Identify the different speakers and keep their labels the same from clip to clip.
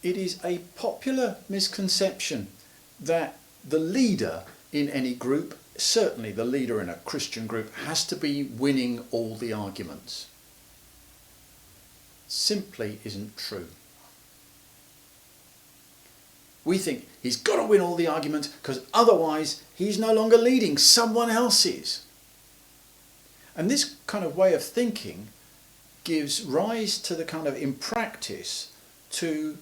Speaker 1: It is a popular misconception that the leader in any group, certainly the leader in a Christian group, has to be winning all the arguments. Simply isn't true. We think he's got to win all the arguments because otherwise he's no longer leading, someone else is. And this kind of way of thinking gives rise to the kind of, in practice, to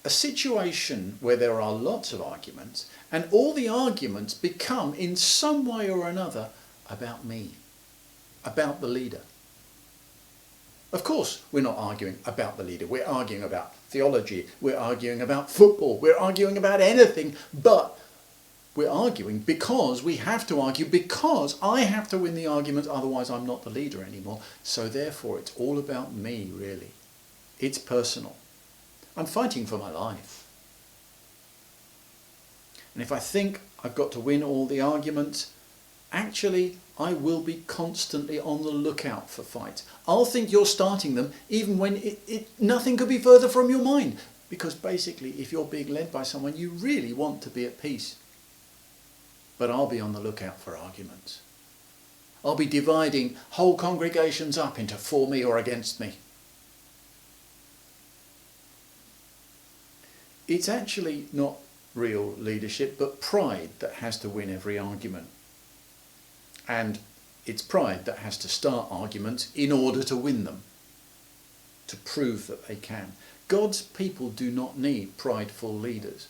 Speaker 1: a situation where there are lots of arguments and all the arguments become in some way or another about me, about the leader. Of course, we're not arguing about the leader. We're arguing about theology. We're arguing about football. We're arguing about anything, but we're arguing because we have to argue, because I have to win the argument, otherwise I'm not the leader anymore. So therefore, it's all about me, really. It's personal. I'm fighting for my life. And if I think I've got to win all the arguments, actually, I will be constantly on the lookout for fights. I'll think you're starting them even when nothing could be further from your mind. Because basically, if you're being led by someone, you really want to be at peace. But I'll be on the lookout for arguments. I'll be dividing whole congregations up into for me or against me. It's actually not real leadership, but pride that has to win every argument. And it's pride that has to start arguments in order to win them, to prove that they can. God's people do not need prideful leaders.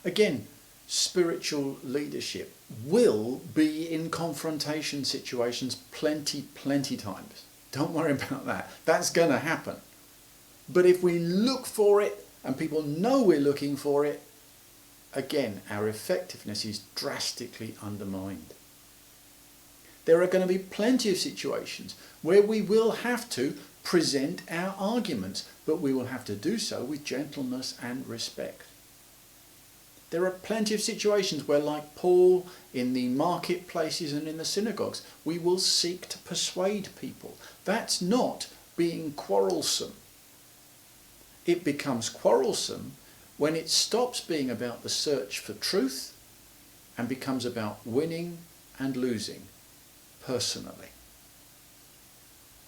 Speaker 1: Again, spiritual leadership will be in confrontation situations plenty times. Don't worry about that. That's going to happen. But if we look for it and people know we're looking for it, again, our effectiveness is drastically undermined. There are going to be plenty of situations where we will have to present our arguments, but we will have to do so with gentleness and respect. There are plenty of situations where, like Paul, in the marketplaces and in the synagogues, we will seek to persuade people. That's not being quarrelsome. It becomes quarrelsome when it stops being about the search for truth and becomes about winning and losing personally.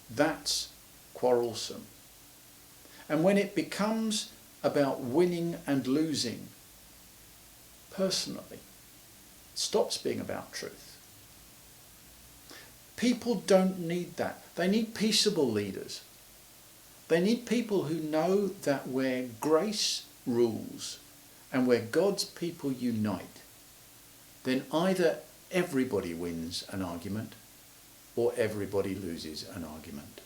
Speaker 1: That's quarrelsome. And when it becomes about winning and losing personally, it stops being about truth. People don't need that. They need peaceable leaders. They need people who know that where grace rules and where God's people unite, then either everybody wins an argument or everybody loses an argument.